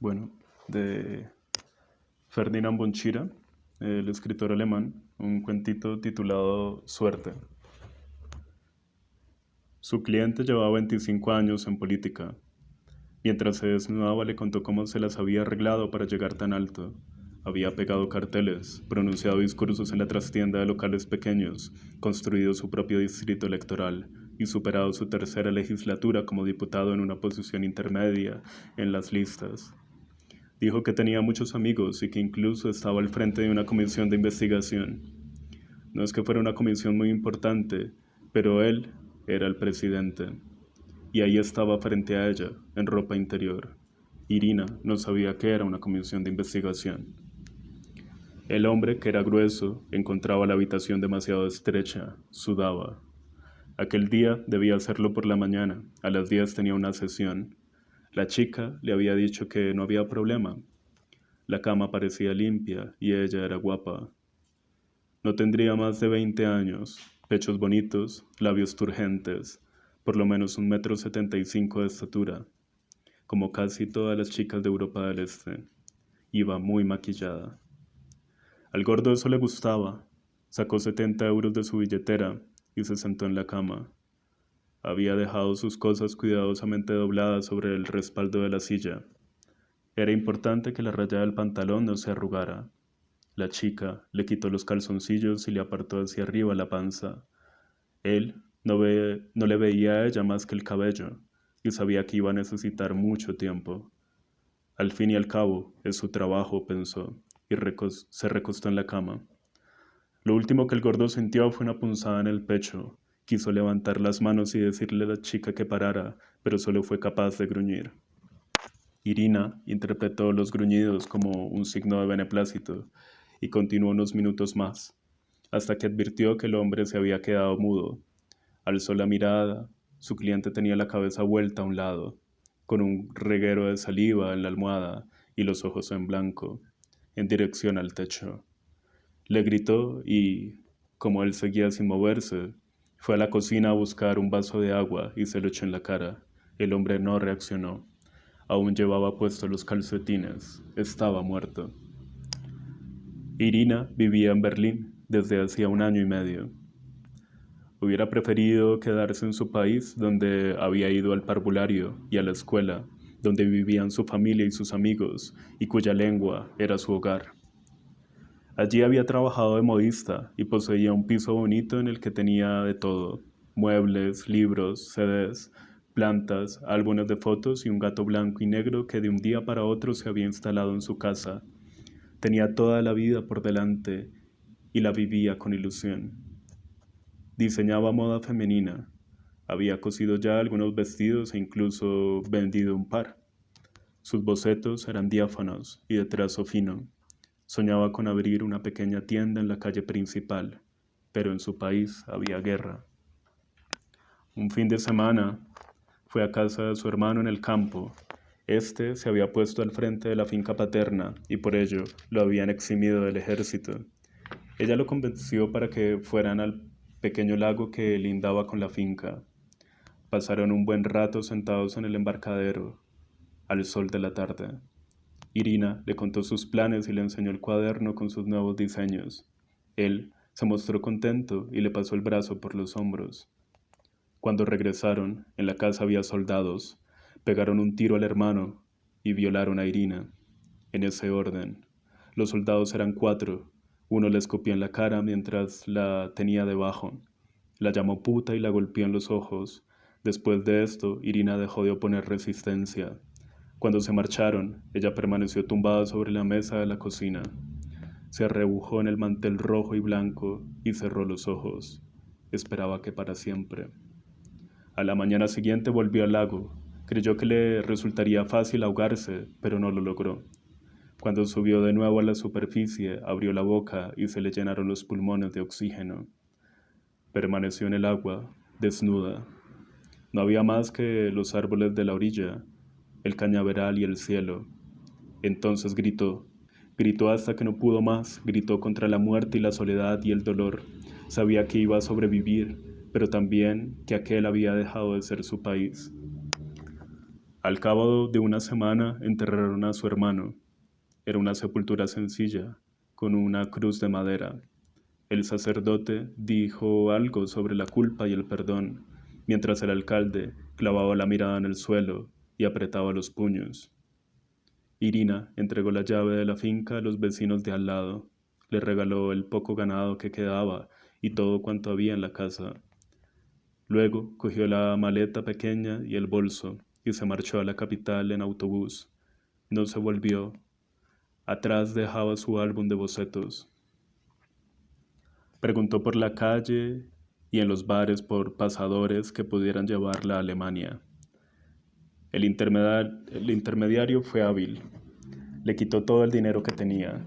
Bueno, de Ferdinand von Schirach, el escritor alemán, un cuentito titulado Suerte. Su cliente llevaba 25 años en política. Mientras se desnudaba le contó cómo se las había arreglado para llegar tan alto. Había pegado carteles, pronunciado discursos en la trastienda de locales pequeños, construido su propio distrito electoral y superado su tercera legislatura como diputado en una posición intermedia en las listas. Dijo que tenía muchos amigos y que incluso estaba al frente de una comisión de investigación. No es que fuera una comisión muy importante, pero él era el presidente. Y ahí estaba frente a ella, en ropa interior. Irina no sabía qué era una comisión de investigación. El hombre, que era grueso, encontraba la habitación demasiado estrecha, sudaba. Aquel día debía hacerlo por la mañana, a las 10 tenía una sesión. La chica le había dicho que no había problema. La cama parecía limpia y ella era guapa. No tendría más de 20 años, pechos bonitos, labios turgentes, por lo menos 1,75 m de estatura, como casi todas las chicas de Europa del Este. Iba muy maquillada. Al gordo eso le gustaba. Sacó 70 euros de su billetera y se sentó en la cama. Había dejado sus cosas cuidadosamente dobladas sobre el respaldo de la silla. Era importante que la raya del pantalón no se arrugara. La chica le quitó los calzoncillos y le apartó hacia arriba la panza. Él no le veía a ella más que el cabello y sabía que iba a necesitar mucho tiempo. Al fin y al cabo, es su trabajo, pensó, y se recostó en la cama. Lo último que el gordo sintió fue una punzada en el pecho. Quiso levantar las manos y decirle a la chica que parara, pero solo fue capaz de gruñir. Irina interpretó los gruñidos como un signo de beneplácito y continuó unos minutos más, hasta que advirtió que el hombre se había quedado mudo. Alzó la mirada, su cliente tenía la cabeza vuelta a un lado, con un reguero de saliva en la almohada y los ojos en blanco, en dirección al techo. Le gritó y, como él seguía sin moverse, fue a la cocina a buscar un vaso de agua y se lo echó en la cara. El hombre no reaccionó. Aún llevaba puestos los calcetines. Estaba muerto. Irina vivía en Berlín desde hacía 1 año y medio. Hubiera preferido quedarse en su país, donde había ido al parvulario y a la escuela, donde vivían su familia y sus amigos, y cuya lengua era su hogar. Allí había trabajado de modista y poseía un piso bonito en el que tenía de todo: muebles, libros, CDs, plantas, álbumes de fotos y un gato blanco y negro que de un día para otro se había instalado en su casa. Tenía toda la vida por delante y la vivía con ilusión. Diseñaba moda femenina. Había cosido ya algunos vestidos e incluso vendido un par. Sus bocetos eran diáfanos y de trazo fino. Soñaba con abrir una pequeña tienda en la calle principal, pero en su país había guerra. Un fin de semana fue a casa de su hermano en el campo. Este se había puesto al frente de la finca paterna y por ello lo habían eximido del ejército. Ella lo convenció para que fueran al pequeño lago que lindaba con la finca. Pasaron un buen rato sentados en el embarcadero, al sol de la tarde. Irina le contó sus planes y le enseñó el cuaderno con sus nuevos diseños. Él se mostró contento y le pasó el brazo por los hombros. Cuando regresaron, en la casa había soldados. Pegaron un tiro al hermano y violaron a Irina. En ese orden. Los soldados eran 4. Uno le escupió en la cara mientras la tenía debajo. La llamó puta y la golpeó en los ojos. Después de esto, Irina dejó de oponer resistencia. Cuando se marcharon, ella permaneció tumbada sobre la mesa de la cocina. Se arrebujó en el mantel rojo y blanco y cerró los ojos. Esperaba que para siempre. A la mañana siguiente volvió al lago. Creyó que le resultaría fácil ahogarse, pero no lo logró. Cuando subió de nuevo a la superficie, abrió la boca y se le llenaron los pulmones de oxígeno. Permaneció en el agua, desnuda. No había más que los árboles de la orilla, el cañaveral y el cielo. Entonces gritó hasta que no pudo más, gritó contra la muerte y la soledad y el dolor. Sabía que iba a sobrevivir, pero también que aquel había dejado de ser su país. Al cabo de una semana enterraron a su hermano. Era una sepultura sencilla, con una cruz de madera. El sacerdote dijo algo sobre la culpa y el perdón, mientras el alcalde clavaba la mirada en el suelo y apretaba los puños. Irina entregó la llave de la finca a los vecinos de al lado. Le regaló el poco ganado que quedaba y todo cuanto había en la casa. Luego cogió la maleta pequeña y el bolso y se marchó a la capital en autobús. No se volvió. Atrás dejaba su álbum de bocetos. Preguntó por la calle y en los bares por pasadores que pudieran llevarla a Alemania. El intermediario fue hábil. Le quitó todo el dinero que tenía.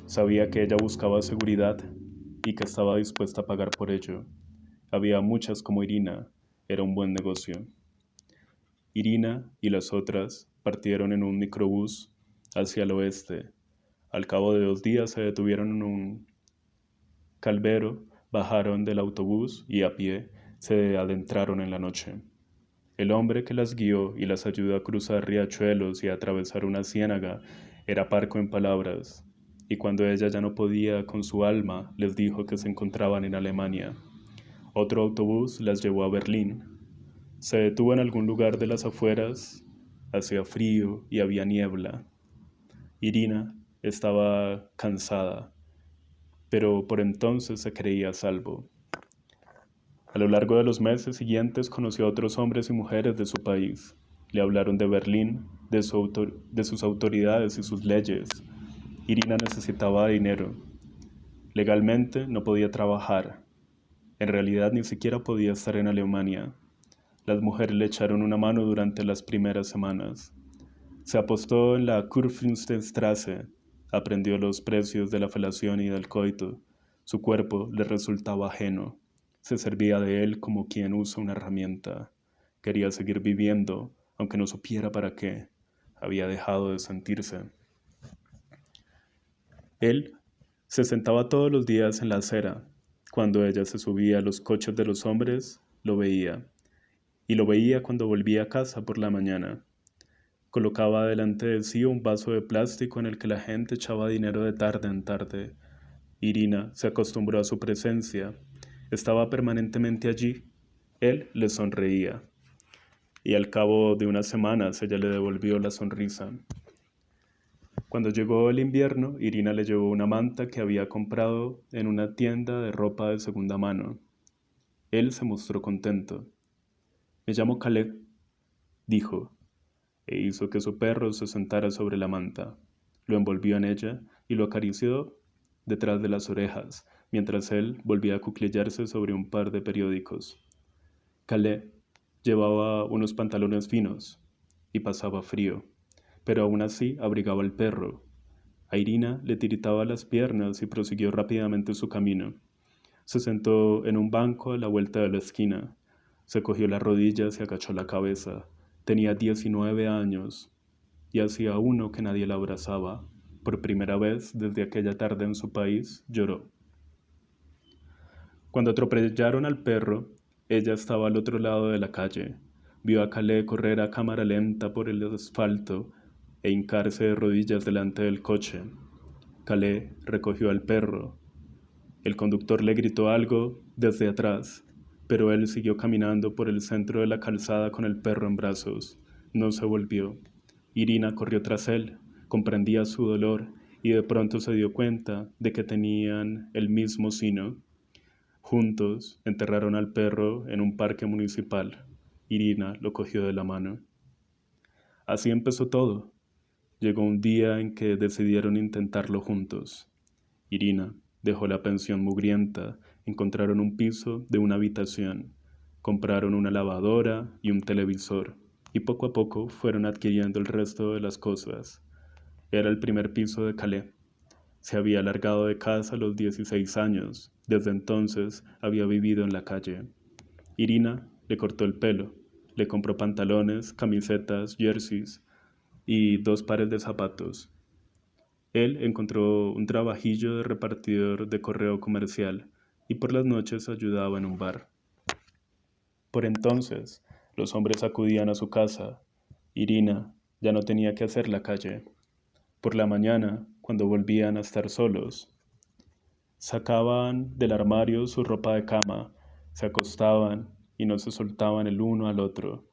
Sabía que ella buscaba seguridad y que estaba dispuesta a pagar por ello. Había muchas como Irina. Era un buen negocio. Irina y las otras partieron en un microbús hacia el oeste. Al cabo de 2 días se detuvieron en un calvero, bajaron del autobús y a pie se adentraron en la noche. El hombre que las guió y las ayudó a cruzar riachuelos y a atravesar una ciénaga era parco en palabras, y cuando ella ya no podía con su alma, les dijo que se encontraban en Alemania. Otro autobús las llevó a Berlín. Se detuvo en algún lugar de las afueras, hacía frío y había niebla. Irina estaba cansada, pero por entonces se creía a salvo. A lo largo de los meses siguientes conoció a otros hombres y mujeres de su país. Le hablaron de Berlín, de sus autoridades y sus leyes. Irina necesitaba dinero. Legalmente no podía trabajar. En realidad ni siquiera podía estar en Alemania. Las mujeres le echaron una mano durante las primeras semanas. Se apostó en la Kurfürstenstraße, aprendió los precios de la felación y del coito. Su cuerpo le resultaba ajeno. Se servía de él como quien usa una herramienta. Quería seguir viviendo, aunque no supiera para qué. Había dejado de sentirse. Él se sentaba todos los días en la acera. Cuando ella se subía a los coches de los hombres, lo veía. Y lo veía cuando volvía a casa por la mañana. Colocaba delante de sí un vaso de plástico en el que la gente echaba dinero de tarde en tarde. Irina se acostumbró a su presencia. Estaba permanentemente allí. Él le sonreía. Y al cabo de unas semanas ella le devolvió la sonrisa. Cuando llegó el invierno, Irina le llevó una manta que había comprado en una tienda de ropa de segunda mano. Él se mostró contento. «Me llamo Caleb», dijo, e hizo que su perro se sentara sobre la manta. Lo envolvió en ella y lo acarició detrás de las orejas, mientras él volvía a cuclillarse sobre un par de periódicos. Caleb llevaba unos pantalones finos y pasaba frío, pero aún así abrigaba al perro. A Irina le tiritaba las piernas y prosiguió rápidamente su camino. Se sentó en un banco a la vuelta de la esquina. Se cogió las rodillas y agachó la cabeza. Tenía 19 años y hacía uno que nadie la abrazaba. Por primera vez desde aquella tarde en su país, lloró. Cuando atropellaron al perro, ella estaba al otro lado de la calle. Vio a Calais correr a cámara lenta por el asfalto e hincarse de rodillas delante del coche. Calais recogió al perro. El conductor le gritó algo desde atrás, pero él siguió caminando por el centro de la calzada con el perro en brazos. No se volvió. Irina corrió tras él, comprendía su dolor y de pronto se dio cuenta de que tenían el mismo sino. Juntos enterraron al perro en un parque municipal. Irina lo cogió de la mano. Así empezó todo. Llegó un día en que decidieron intentarlo juntos. Irina dejó la pensión mugrienta, encontraron un piso de una habitación, compraron una lavadora y un televisor, y poco a poco fueron adquiriendo el resto de las cosas. Era el primer piso de Calais. Se había largado de casa a los 16 años. Desde entonces había vivido en la calle. Irina le cortó el pelo, le compró pantalones, camisetas, jerseys y 2 pares de zapatos. Él encontró un trabajillo de repartidor de correo comercial y por las noches ayudaba en un bar. Por entonces, los hombres acudían a su casa. Irina ya no tenía que hacer la calle. Por la mañana, cuando volvían a estar solos, sacaban del armario su ropa de cama, se acostaban y no se soltaban el uno al otro.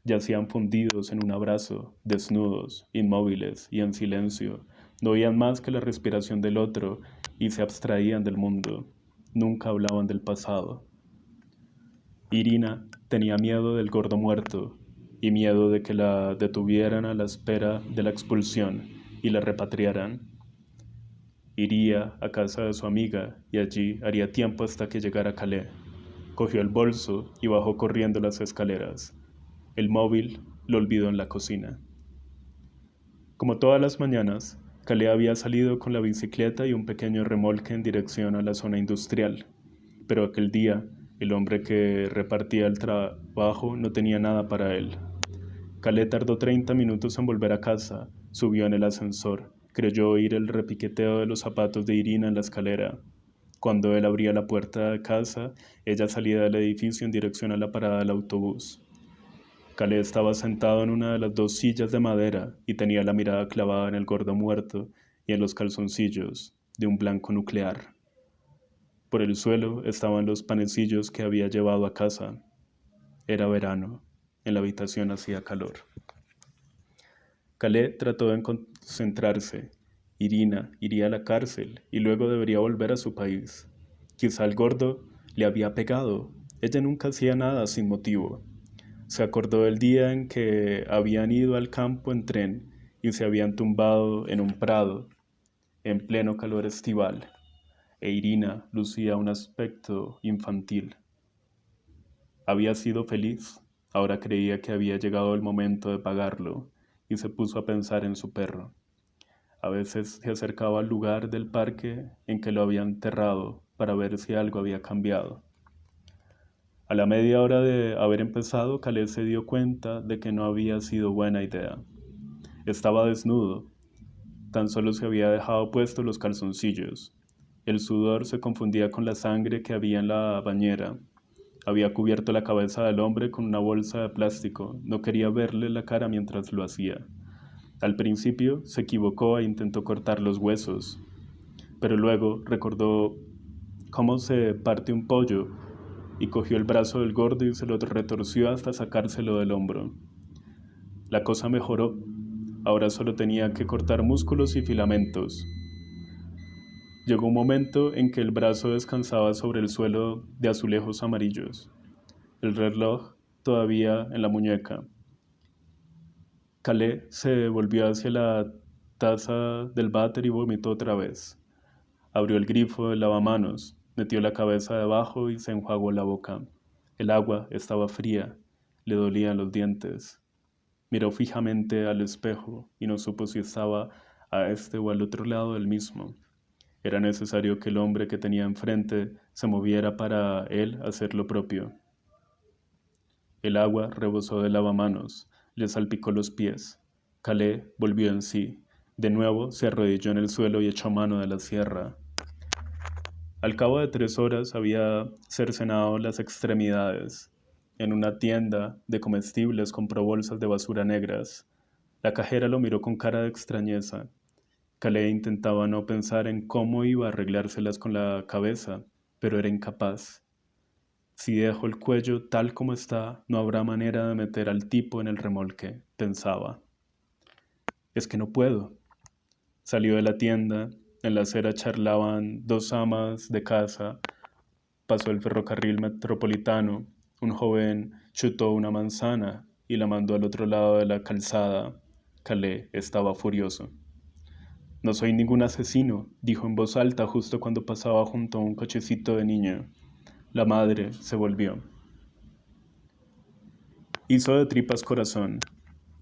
Yacían fundidos en un abrazo, desnudos, inmóviles y en silencio. No oían más que la respiración del otro y se abstraían del mundo. Nunca hablaban del pasado. Irina tenía miedo del gordo muerto y miedo de que la detuvieran a la espera de la expulsión y la repatriaran. Iría a casa de su amiga y allí haría tiempo hasta que llegara a Calais. Cogió el bolso y bajó corriendo las escaleras. El móvil lo olvidó en la cocina. Como todas las mañanas, Calais había salido con la bicicleta y un pequeño remolque en dirección a la zona industrial, pero aquel día el hombre que repartía el trabajo no tenía nada para él. Calais tardó 30 minutos en volver a casa, subió en el ascensor, creyó oír el repiqueteo de los zapatos de Irina en la escalera. Cuando él abría la puerta de casa, ella salía del edificio en dirección a la parada del autobús. Calais estaba sentado en una de las dos sillas de madera y tenía la mirada clavada en el gordo muerto y en los calzoncillos de un blanco nuclear. Por el suelo estaban los panecillos que había llevado a casa. Era verano. En la habitación hacía calor. Calais trató de concentrarse. Irina iría a la cárcel y luego debería volver a su país. Quizá el gordo le había pegado. Ella nunca hacía nada sin motivo. Se acordó del día en que habían ido al campo en tren y se habían tumbado en un prado en pleno calor estival, e Irina lucía un aspecto infantil. Había sido feliz, ahora creía que había llegado el momento de pagarlo y se puso a pensar en su perro. A veces se acercaba al lugar del parque en que lo habían enterrado para ver si algo había cambiado. A la media hora de haber empezado, Calais se dio cuenta de que no había sido buena idea. Estaba desnudo, tan solo se había dejado puestos los calzoncillos. El sudor se confundía con la sangre que había en la bañera. Había cubierto la cabeza del hombre con una bolsa de plástico. No quería verle la cara mientras lo hacía. Al principio se equivocó e intentó cortar los huesos, pero luego recordó cómo se parte un pollo y cogió el brazo del gordo y se lo retorció hasta sacárselo del hombro. La cosa mejoró. Ahora solo tenía que cortar músculos y filamentos. Llegó un momento en que el brazo descansaba sobre el suelo de azulejos amarillos, el reloj todavía en la muñeca. Calais se volvió hacia la taza del váter y vomitó otra vez. Abrió el grifo del lavamanos, metió la cabeza debajo y se enjuagó la boca. El agua estaba fría, le dolían los dientes. Miró fijamente al espejo y no supo si estaba a este o al otro lado del mismo. Era necesario que el hombre que tenía enfrente se moviera para él hacer lo propio. El agua rebosó del lavamanos, le salpicó los pies. Calais volvió en sí. De nuevo se arrodilló en el suelo y echó mano de la sierra. Al cabo de 3 horas había cercenado las extremidades. En una tienda de comestibles compró bolsas de basura negras. La cajera lo miró con cara de extrañeza. Calais intentaba no pensar en cómo iba a arreglárselas con la cabeza, pero era incapaz. Si dejo el cuello tal como está, no habrá manera de meter al tipo en el remolque, pensaba. Es que no puedo. Salió de la tienda. En la acera charlaban 2 amas de casa. Pasó el ferrocarril metropolitano. Un joven chutó una manzana y la mandó al otro lado de la calzada. Calais estaba furioso. No soy ningún asesino, dijo en voz alta justo cuando pasaba junto a un cochecito de niño. La madre se volvió. Hizo de tripas corazón.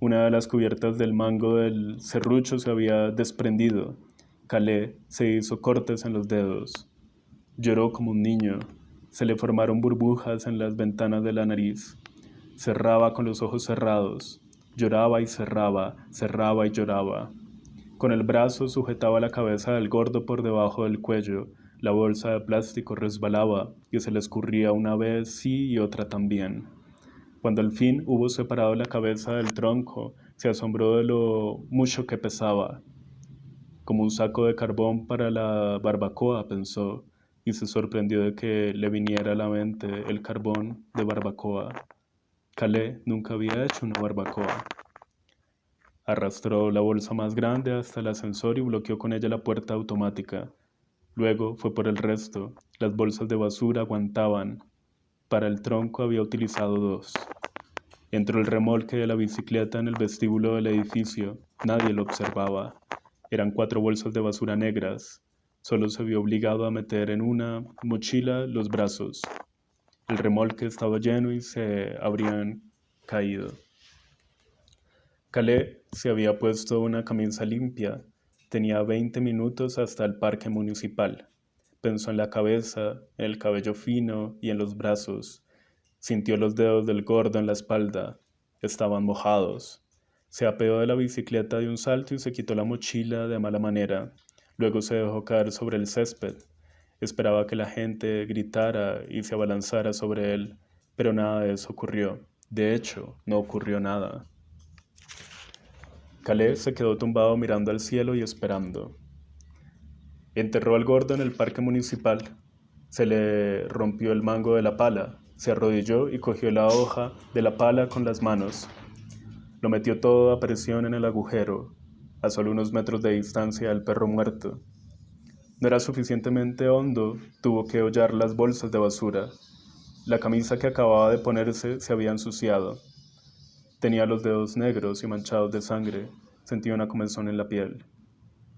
Una de las cubiertas del mango del serrucho se había desprendido. Calais se hizo cortes en los dedos. Lloró como un niño. Se le formaron burbujas en las ventanas de la nariz. Cerraba con los ojos cerrados. Lloraba y cerraba y lloraba. Con el brazo sujetaba la cabeza del gordo por debajo del cuello. La bolsa de plástico resbalaba y se le escurría una vez sí y otra también. Cuando al fin hubo separado la cabeza del tronco, Se asombró de lo mucho que pesaba. Como un saco de carbón para la barbacoa, pensó, y se sorprendió de que le viniera a la mente el carbón de barbacoa. Calais nunca había hecho una barbacoa. Arrastró la bolsa más grande hasta el ascensor y bloqueó con ella la puerta automática. Luego fue por el resto. Las bolsas de basura aguantaban. Para el tronco había utilizado 2. Entró el remolque de la bicicleta en el vestíbulo del edificio. Nadie lo observaba. Eran 4 bolsas de basura negras. Solo se vio obligado a meter en una mochila los brazos. El remolque estaba lleno y se habrían caído. Calais se había puesto una camisa limpia. Tenía 20 minutos hasta el parque municipal. Pensó en la cabeza, en el cabello fino y en los brazos. Sintió los dedos del gordo en la espalda. Estaban mojados. Se apeó de la bicicleta de un salto y se quitó la mochila de mala manera. Luego se dejó caer sobre el césped. Esperaba que la gente gritara y se abalanzara sobre él, pero nada de eso ocurrió. De hecho, no ocurrió nada. Calais se quedó tumbado mirando al cielo y esperando. Enterró al gordo en el parque municipal. Se le rompió el mango de la pala. Se arrodilló y cogió la hoja de la pala con las manos. Lo metió todo a presión en el agujero, a solo unos metros de distancia del perro muerto. No era suficientemente hondo, tuvo que hollar las bolsas de basura. La camisa que acababa de ponerse se había ensuciado. Tenía los dedos negros y manchados de sangre. Sentía una comezón en la piel.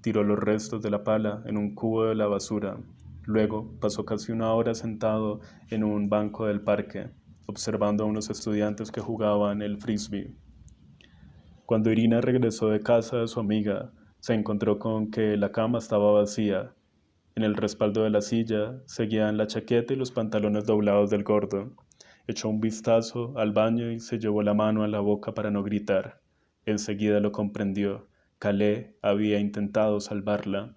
Tiró los restos de la pala en un cubo de la basura. Luego pasó casi una hora sentado en un banco del parque, observando a unos estudiantes que jugaban el frisbee. Cuando Irina regresó de casa de su amiga, se encontró con que la cama estaba vacía. En el respaldo de la silla seguían la chaqueta y los pantalones doblados del gordo. Echó un vistazo al baño y se llevó la mano a la boca para no gritar. Enseguida lo comprendió. Calais había intentado salvarla.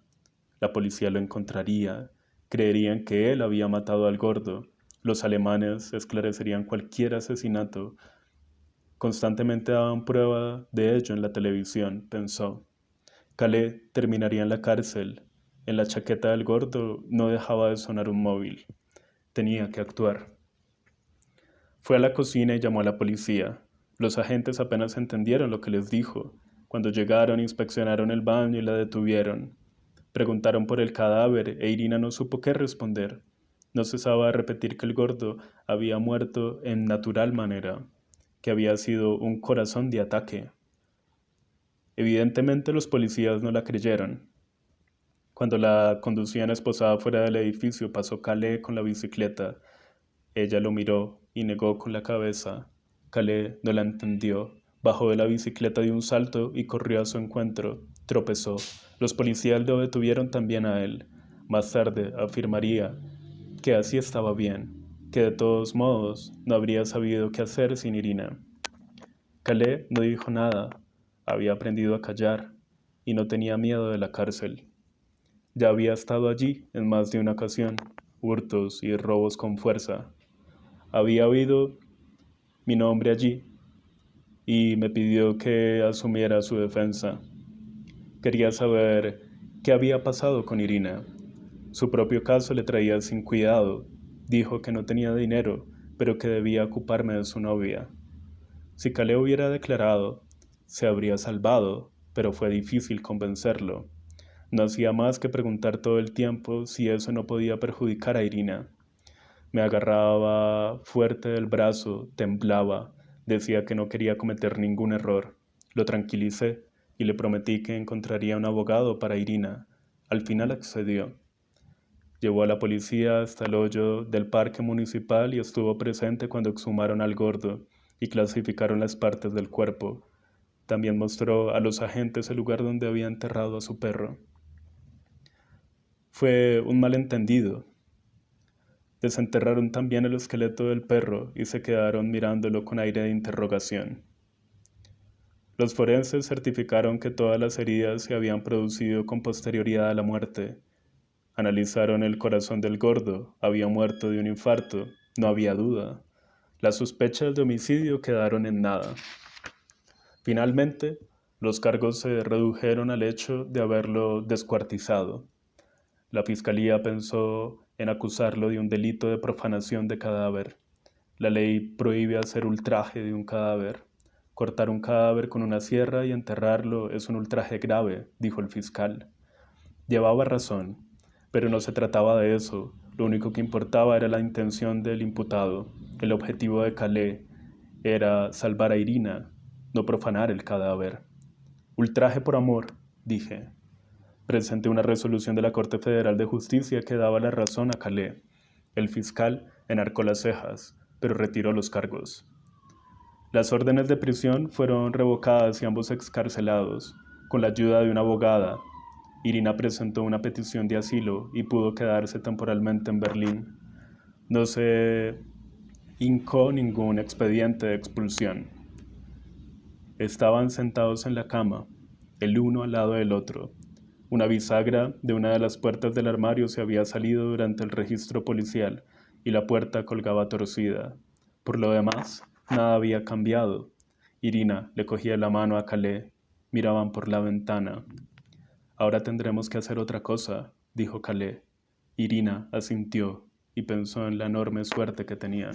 La policía lo encontraría. Creerían que él había matado al gordo. Los alemanes esclarecerían cualquier asesinato. Constantemente daban prueba de ello en la televisión, pensó. Calais terminaría en la cárcel. En la chaqueta del gordo no dejaba de sonar un móvil. Tenía que actuar. Fue a la cocina y llamó a la policía. Los agentes apenas entendieron lo que les dijo. Cuando llegaron, inspeccionaron el baño y la detuvieron. Preguntaron por el cadáver e Irina no supo qué responder. No cesaba de repetir que el gordo había muerto en natural manera, que había sido un corazón de ataque. Evidentemente los policías no la creyeron. Cuando la conducían esposada fuera del edificio, pasó Calais con la bicicleta. Ella lo miró y negó con la cabeza. Calais no la entendió. Bajó de la bicicleta de un salto y corrió a su encuentro. Tropezó. Los policías lo detuvieron también a él. Más tarde afirmaría que así estaba bien, que de todos modos no habría sabido qué hacer sin Irina. Calais no dijo nada. Había aprendido a callar y no tenía miedo de la cárcel. Ya había estado allí en más de una ocasión, hurtos y robos con fuerza. Había oído mi nombre allí y me pidió que asumiera su defensa. Quería saber qué había pasado con Irina. Su propio caso le traía sin cuidado. Dijo que no tenía dinero, pero que debía ocuparme de su novia. Si Calais hubiera declarado, se habría salvado, pero fue difícil convencerlo. No hacía más que preguntar todo el tiempo si eso no podía perjudicar a Irina. Me agarraba fuerte del brazo, temblaba, decía que no quería cometer ningún error. Lo tranquilicé y le prometí que encontraría un abogado para Irina. Al final accedió. Llevó a la policía hasta el hoyo del parque municipal y estuvo presente cuando exhumaron al gordo y clasificaron las partes del cuerpo. También mostró a los agentes el lugar donde había enterrado a su perro. Fue un malentendido. Desenterraron también el esqueleto del perro y se quedaron mirándolo con aire de interrogación. Los forenses certificaron que todas las heridas se habían producido con posterioridad a la muerte. Analizaron el corazón del gordo, había muerto de un infarto, no había duda. Las sospechas de homicidio quedaron en nada. Finalmente, los cargos se redujeron al hecho de haberlo descuartizado. La fiscalía pensó en acusarlo de un delito de profanación de cadáver. La ley prohíbe hacer ultraje de un cadáver. Cortar un cadáver con una sierra y enterrarlo es un ultraje grave, dijo el fiscal. Llevaba razón, pero no se trataba de eso. Lo único que importaba era la intención del imputado. El objetivo de Calais era salvar a Irina, no profanar el cadáver. Ultraje por amor, dije. Presenté una resolución de la Corte Federal de Justicia que daba la razón a Calais. El fiscal enarcó las cejas, pero retiró los cargos. Las órdenes de prisión fueron revocadas y ambos excarcelados, con la ayuda de una abogada. Irina presentó una petición de asilo y pudo quedarse temporalmente en Berlín. No se hincó ningún expediente de expulsión. Estaban sentados en la cama, el uno al lado del otro. Una bisagra de una de las puertas del armario se había salido durante el registro policial y la puerta colgaba torcida. Por lo demás, nada había cambiado. Irina le cogía la mano a Calais. Miraban por la ventana. Ahora tendremos que hacer otra cosa, dijo Calais. Irina asintió y pensó en la enorme suerte que tenían.